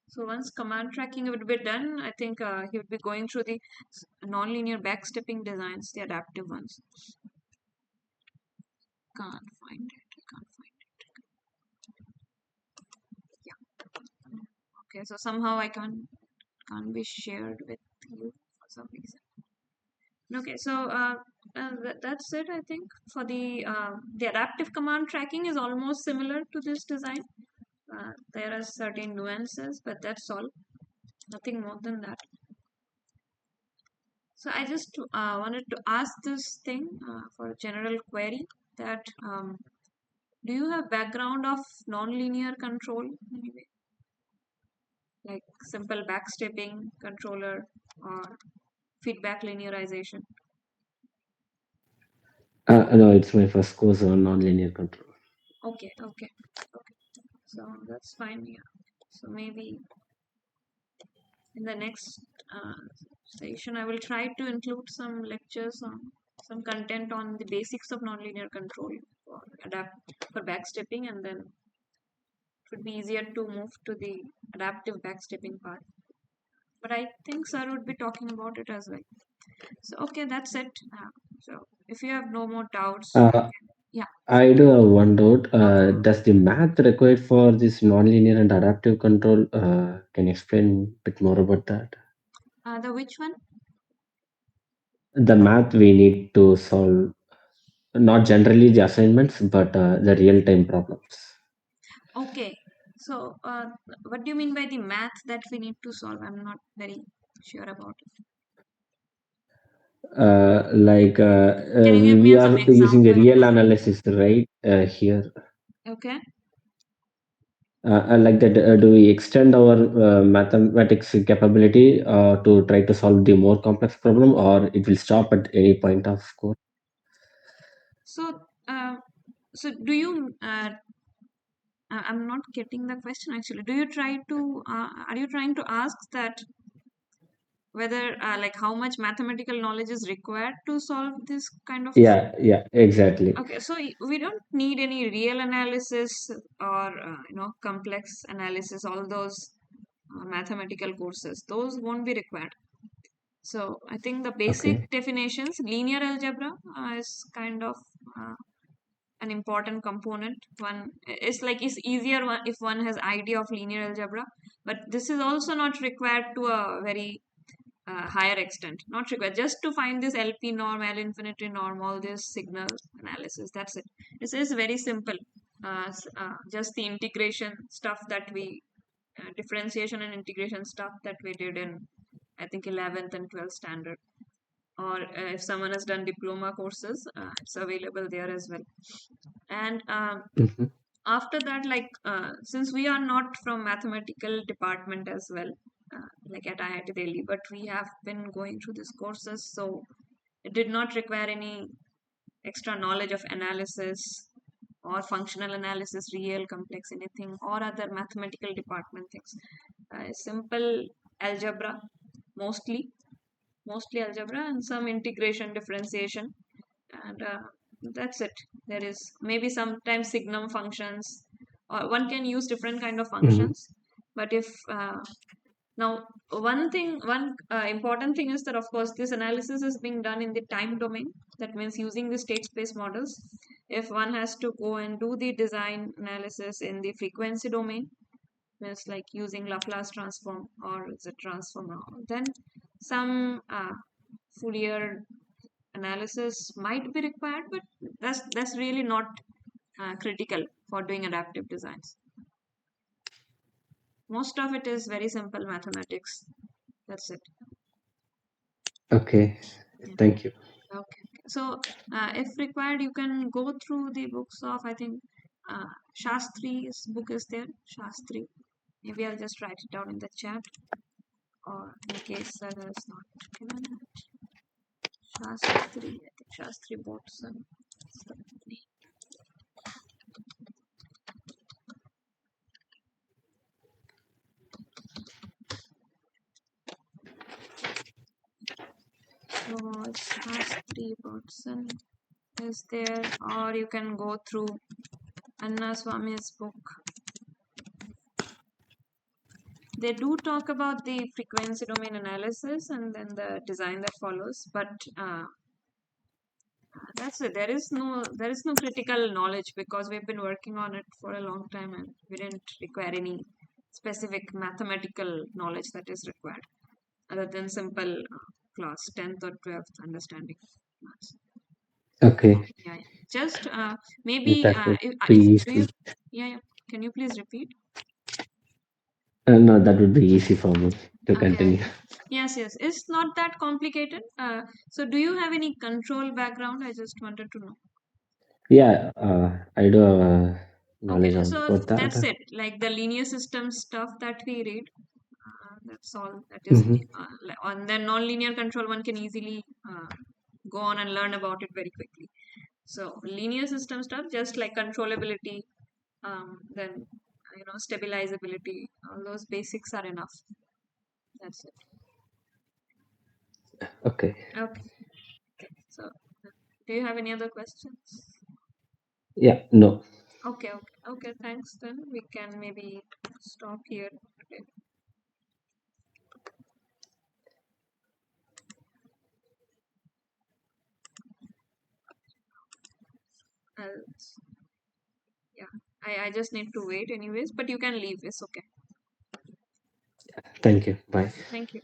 So once command tracking would be done, I think he would be going through the nonlinear backstepping designs, the adaptive ones. Can't find it. I can't find it. Yeah. Okay. So somehow I can't be shared with you for some reason. Okay. So that's it. I think for the adaptive command tracking is almost similar to this design. There are certain nuances, but that's all. Nothing more than that. So I just wanted to ask this thing for a general query that do you have background of nonlinear control anyway, like simple backstepping controller or feedback linearization? No, it's my first course on nonlinear control. Okay, okay, okay. So that's fine. Yeah. So maybe in the next session, I will try to include some lectures on some content on the basics of nonlinear control for adapt for backstepping, and then it would be easier to move to the adaptive backstepping part. But I think sir would be talking about it as well. So okay, that's it. So if you have no more doubts, you Uh, can, yeah. I do have one doubt. Okay. Does the math required for this nonlinear and adaptive control, can you explain a bit more about that? The which one? The math we need to solve, not generally the assignments, but the real-time problems. Okay. So what do you mean by the math that we need to solve? I'm not very sure about it. Can you give We me some are using a example? real analysis, right? Here, Okay. like that, do we extend our mathematics capability to try to solve the more complex problem, or it will stop at any point of code? So so do you? I'm not getting the question actually. Do you try to? Are you trying to ask that whether like how much mathematical knowledge is required to solve this kind of? Yeah, yeah, exactly. Okay, so we don't need any real analysis or complex analysis. All those mathematical courses, those won't be required. So I think the Okay. basic definitions, linear algebra is kind of uh, an important component. One, it's easier if one has idea of linear algebra, but this is also not required to a very higher extent. Not required just to find this LP norm, L infinity norm, all this signal analysis. That's it. This is very simple. just the integration stuff that we differentiation and integration stuff that we did in, I think, 11th and 12th standard. Or if someone has done diploma courses, it's available there as well. And Mhm. after that, like since we are not from mathematical department as well, like at IIT Delhi, but we have been going through these courses, so it did not require any extra knowledge of analysis or functional analysis, real complex anything, or other mathematical department things. Simple algebra, mostly, mostly algebra, and some integration, differentiation, and that's it. There is maybe sometimes signum functions, or one can use different kind of Mhm. functions. But if now one important thing is that, of course, this analysis is being done in the time domain. That means using the state space models. If one has to go and do the design analysis in the frequency domain, means like using Laplace transform or the transformer, then some Fourier analysis might be required, but that's really not critical for doing adaptive designs. Most of it is very simple mathematics. That's it. Okay. Yeah. Thank you. Okay. So, if required, you can go through the books of, I think, Shastri's book is there. Shastri. Maybe I'll just write it down in the chat, or in case that is not given. Shastri. I think Shastri Botson. That's the name. So Shastri Botson is there, or you can go through Anna Swami's book. They do talk about the frequency domain analysis and then the design that follows, but that's it. There is no critical knowledge because we've been working on it for a long time and we didn't require any specific mathematical knowledge that is required other than simple class 10th or 12th understanding maths. Okay. Yeah, yeah. Just maybe That would be if do you, easy. yeah, yeah. Can you please repeat? No, that would be easy for me to Okay, continue. okay. Yes, yes. It's not that complicated. So do you have any control background? I just wanted to know. Yeah, I do have Okay, knowledge on so about that's that. it. Like the linear system stuff that we read, that's all. That is, Mhm. on the non-linear control, one can easily go on and learn about it very quickly. So linear system stuff, just like controllability, then stabilizability, all those basics are enough. That's it. Okay. Okay. Okay. So, do you have any other questions? Yeah, no. Okay, okay, okay. Thanks. Then we can maybe stop here today. Else, yeah. I just need to wait, anyways. But you can leave. It's okay. Thank you. Bye. Thank you.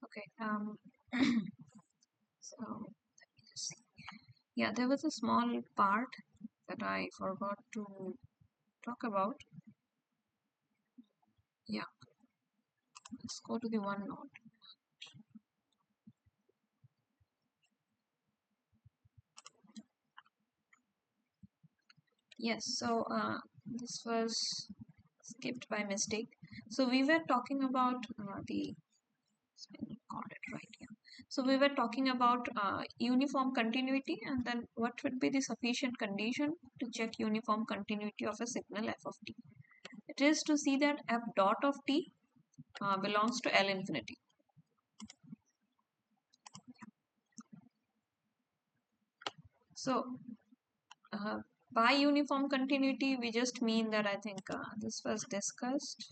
Okay. So let me just see. Yeah, there was a small part that I forgot to talk about. Yeah. let's go to the one node. Yes, so this was skipped by mistake. So we were talking about got it right here. So we were talking about uniform continuity, and then what would be the sufficient condition to check uniform continuity of a signal f of t? It is to see that f dot of t belongs to L infinity. So by uniform continuity, we just mean that I think this was discussed.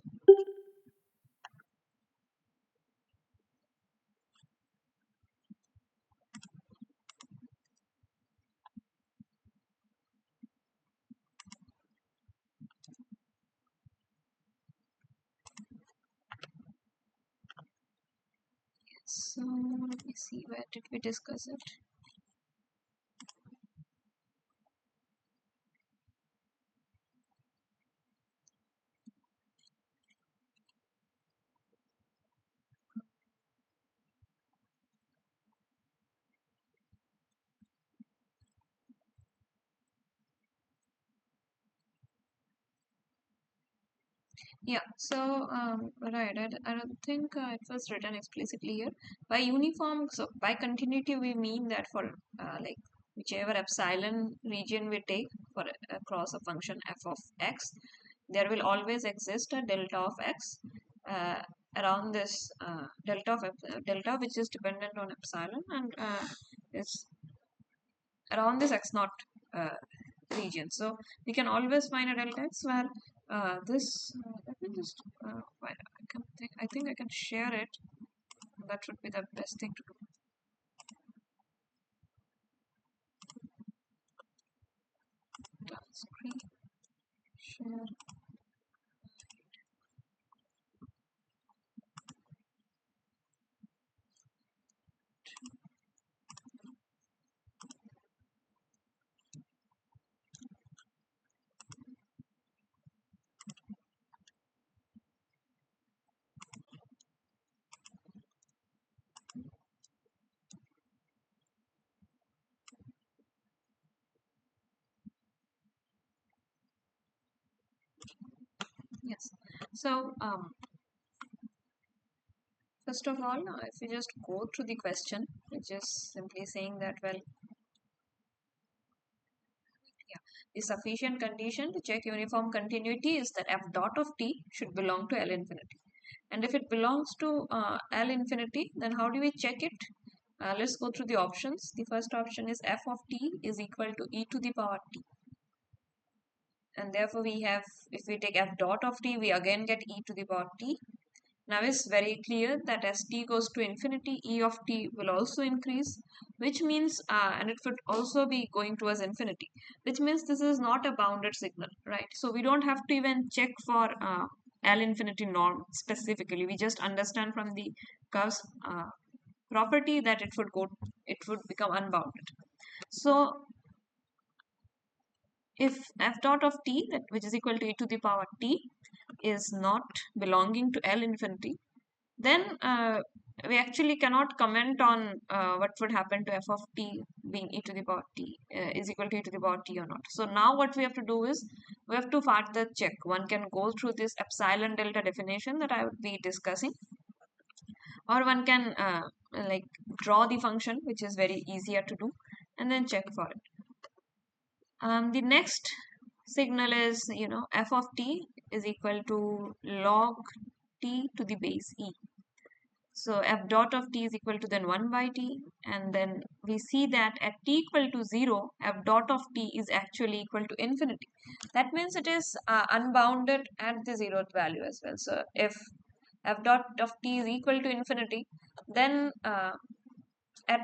So let me see, where did we discuss it? Yeah, so right, I don't think it was written explicitly here. By uniform, so by continuity, we mean that for like whichever epsilon region we take for across a function f of x, there will always exist a delta of x uh, around this delta which is dependent on epsilon and is around this x naught uh, region. So we can always find a delta x where this. Let me just. I think I can share it. That would be the best thing to do. Screen share. Yes. So first of all, if we just go through the question, which is simply saying that well, yeah, the sufficient condition to check uniform continuity is that f dot of t should belong to L infinity. And if it belongs to L infinity, then how do we check it? Let's go through the options. The first option is f of t is equal to e to the power t. And therefore we have, if we take f dot of t, we again get e to the power t. Now it's very clear that as t goes to infinity, e of t will also increase, which means, and it would also be going towards infinity, which means this is not a bounded signal, right? So we don't have to even check for L infinity norm specifically. We just understand from the curve's property that it would become unbounded. So if f dot of t, that which is equal to e to the power t, is not belonging to L infinity, then we actually cannot comment on what would happen to f of t being e to the power t is equal to e to the power t or not. So now what we have to do is we have to further check. One can go through this epsilon delta definition that I would be discussing, or one can like draw the function, which is very easier to do, and then check for it. The next signal is, f of t is equal to log t to the base e. So f dot of t is equal to then 1 by t, and then we see that at t equal to 0, f dot of t is actually equal to infinity. That means it is unbounded at the 0th value as well. So if f dot of t is equal to infinity, then at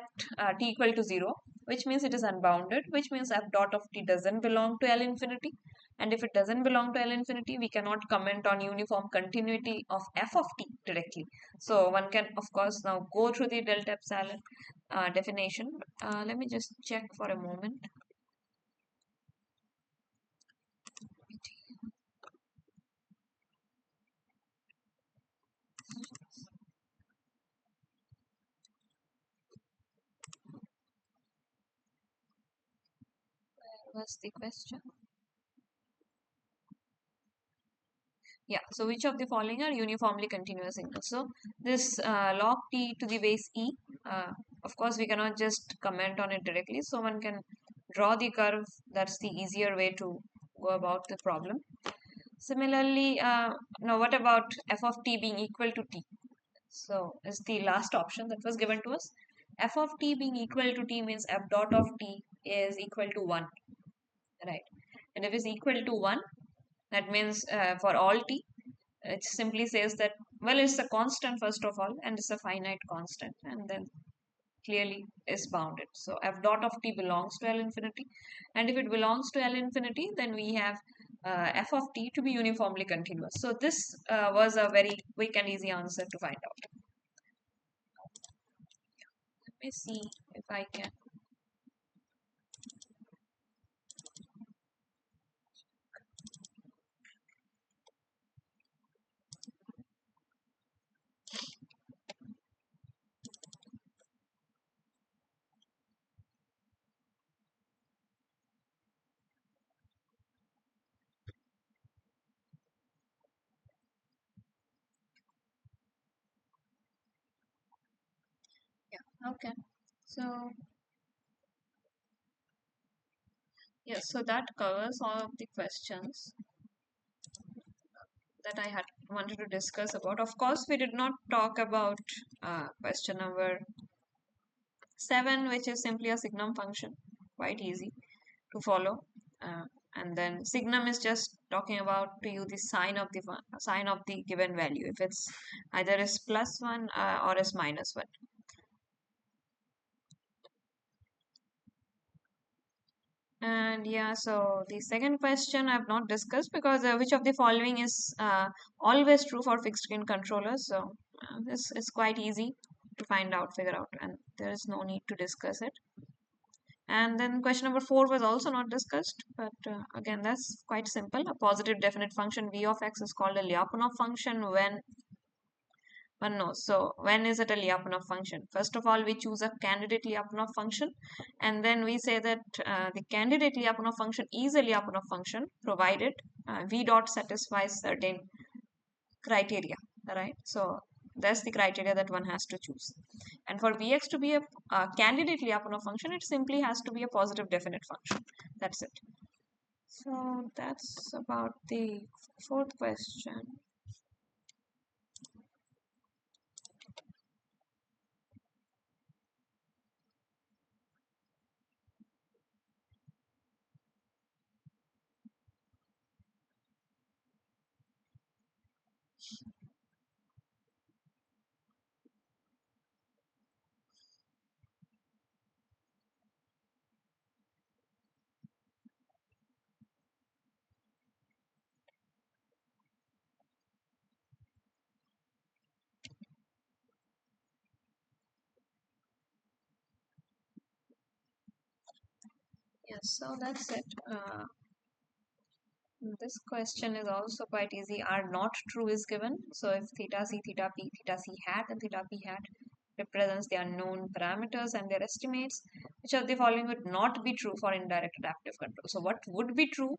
t equal to 0, which means it is unbounded, which means f dot of t doesn't belong to L infinity. And if it doesn't belong to L infinity, we cannot comment on uniform continuity of f of t directly. So one can, of course, now go through the delta epsilon definition. Let me just check for a moment. was the question? Yeah, so which of the following are uniformly continuous signals? So this log t to the base e, uh, of course, we cannot just comment on it directly. So one can draw the curve. That's the easier way to go about the problem. Similarly, now what about f of t being equal to t? So is the last option that was given to us. F of t being equal to t means f dot of t is equal to 1, right? And if it's equal to 1, that means for all t, it simply says that, well, it's a constant first of all, and it's a finite constant, and then clearly is bounded. So f dot of t belongs to L infinity, and if it belongs to L infinity, then we have f of t to be uniformly continuous. So this was a very quick and easy answer to find out. Let me see if I can. Yeah, okay. So, yes, so that covers all of the questions that I had wanted to discuss about. Of course, we did not talk about question number 7, which is simply a signum function, quite easy to follow. And then signum is just talking about to you the sign of the sign of the given value. If it's either is plus 1 or is minus 1. And yeah, so the second question I've not discussed because which of the following is always true for fixed screen controllers? So this is quite easy to find out, figure out, and there is no need to discuss it. And then question number 4 was also not discussed, but again, that's quite simple. A positive definite function v of x is called a Lyapunov function when one knows. So when is it a Lyapunov function? First of all, we choose a candidate Lyapunov function, and then we say that the candidate Lyapunov function is a Lyapunov function provided v dot satisfies certain criteria, right? So that's the criteria that one has to choose. And for Vx to be a candidate Lyapunov function, it simply has to be a positive definite function. That's it. So that's about the fourth question. Yes, so that's it. This question is also quite easy. Are not true is given. So if theta c, theta p, theta c hat, and theta p hat represents the unknown parameters and their estimates, which of the following would not be true for indirect adaptive control? So what would be true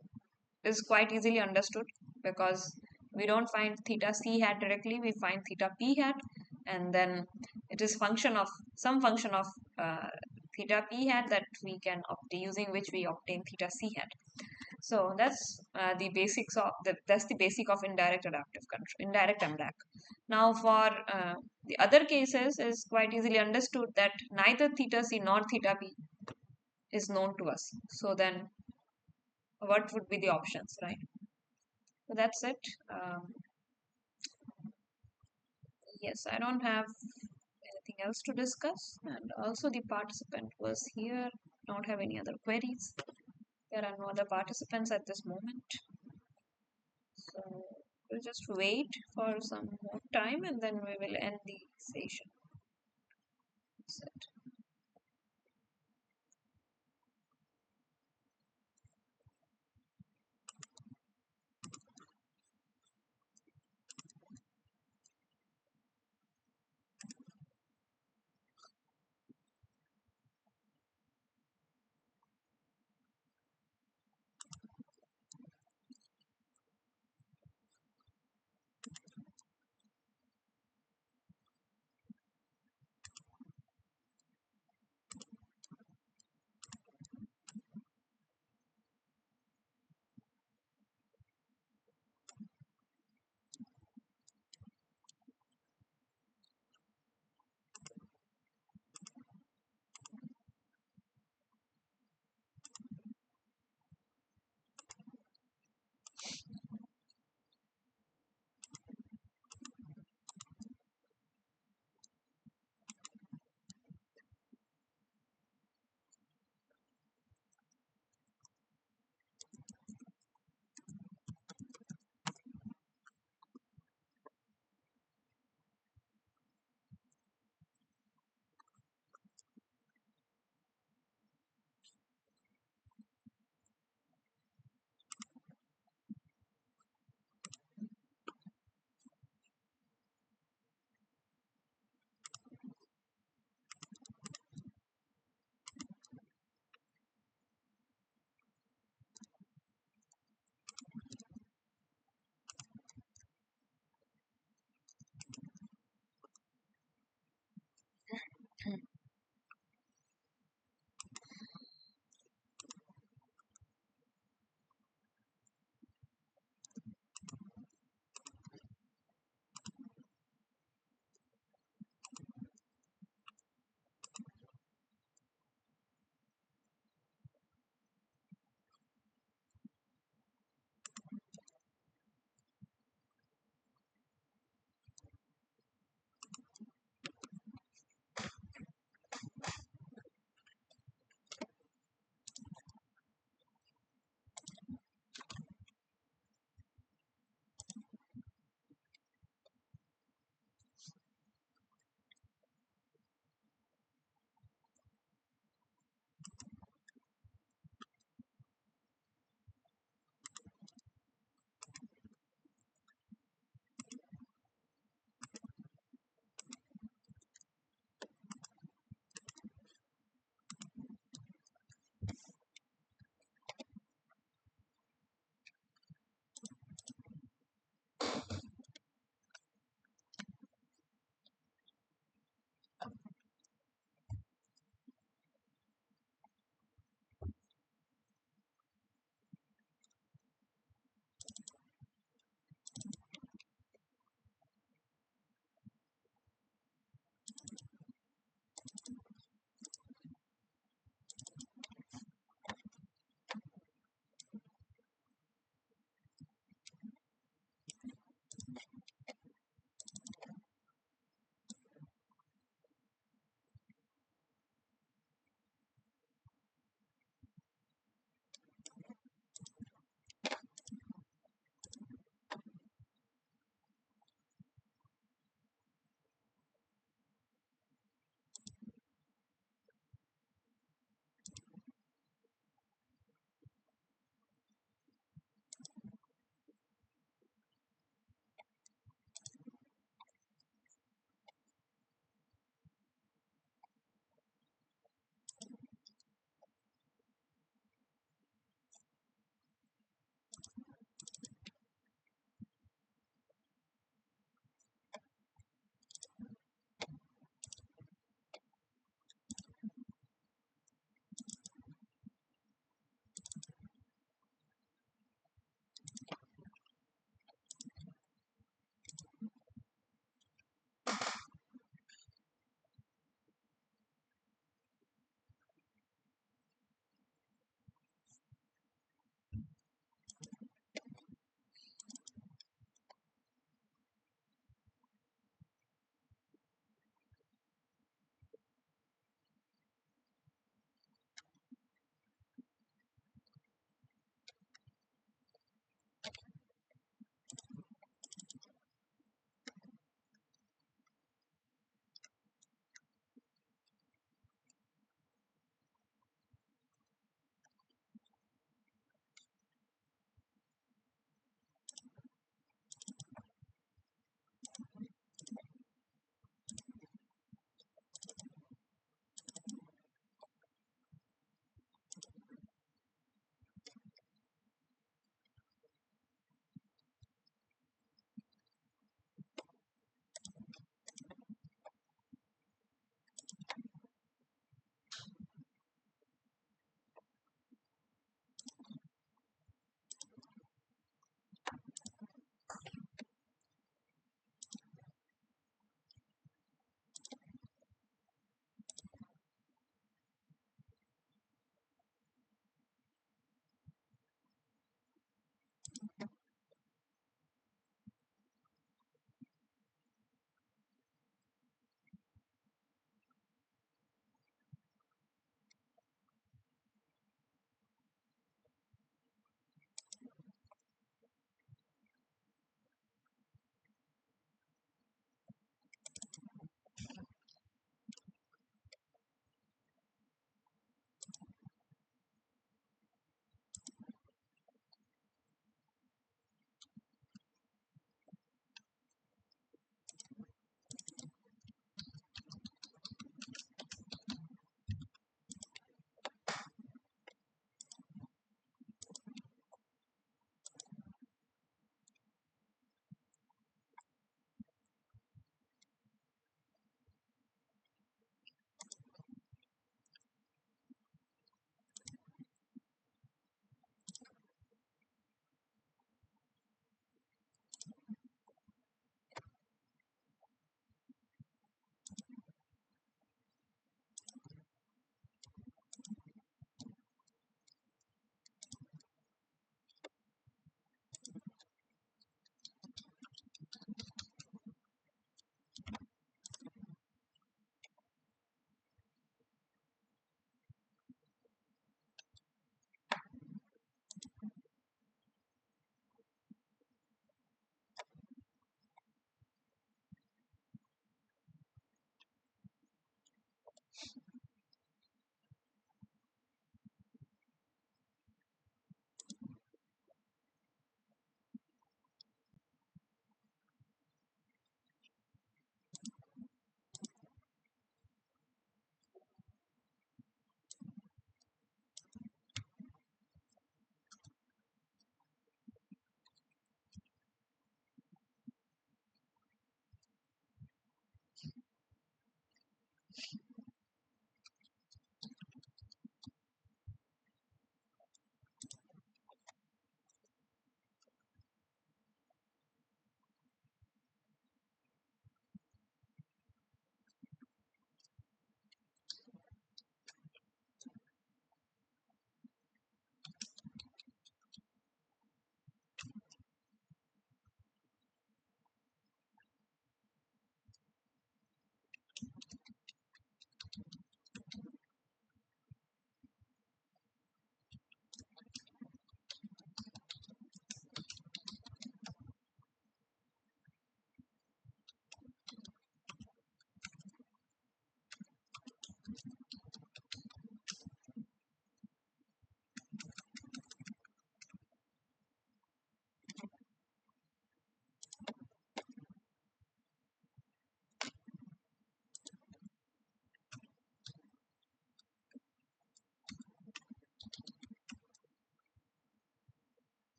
is quite easily understood because we don't find theta c hat directly, we find theta p hat, and then it is function of some function of theta p hat that we can obtain using which we obtain theta c hat. So that's the basics of that's the basic of indirect adaptive control, indirect MDAC. Now for the other cases is quite easily understood that neither theta c nor theta p is known to us. So then what would be the options, right? So that's it. Yes, I don't have anything else to discuss. And also the participant was here. Don't have any other queries. There are no other participants at this moment. So we'll just wait for some more time and then we will end the session. That's it.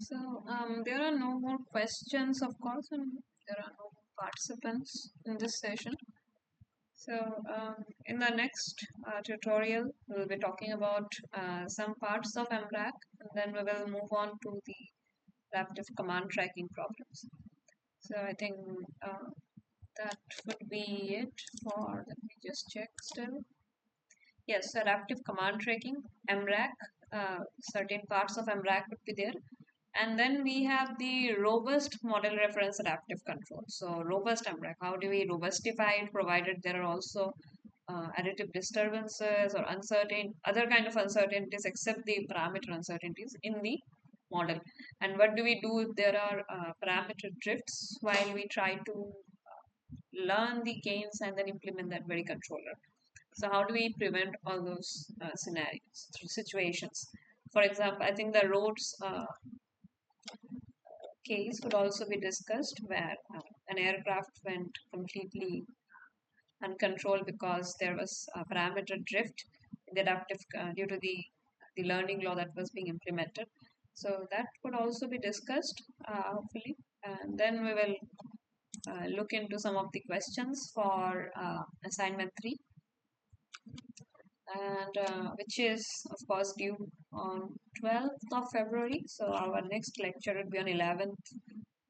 So there are no more questions, of course, and there are no more participants in this session. So in the next tutorial, we'll be talking about some parts of MRAC, and then we will move on to the adaptive command tracking problems. So I think uh, that would be it for, let me just check still. Yes, adaptive command tracking, MRAC, certain parts of MRAC would be there. And then we have the robust model reference adaptive control. So robust MRAC, how do we robustify it provided there are also additive disturbances or uncertain, other kind of uncertainties except the parameter uncertainties in the model. And what do we do if there are parameter drifts while we try to learn the gains and then implement that very controller? So how do we prevent all those scenarios, situations? For example, I think the roads case would also be discussed where an aircraft went completely uncontrolled because there was a parameter drift in the adaptive due to the learning law that was being implemented. So that would also be discussed, hopefully, and then we will look into some of the questions for assignment 3, and which is of course due on 12th of February. So our next lecture would be on 11th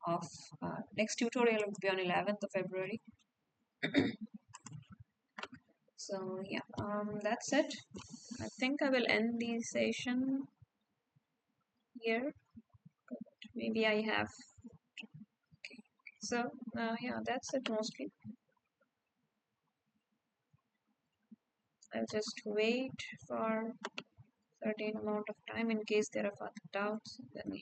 of next tutorial would be on 11th of February. So yeah, that's it. I think I will end the session here. Maybe I have. So yeah, that's it mostly. I'll just wait for certain amount of time in case there are further doubts. Then leave.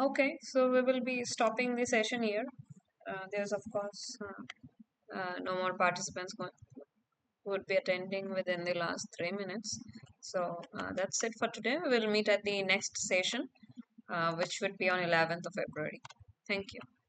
Okay, so we will be stopping the session here. There's of course no more participants would be attending within the last 3 minutes. So that's it for today. We will meet at the next session, which would be on 11th of February. Thank you.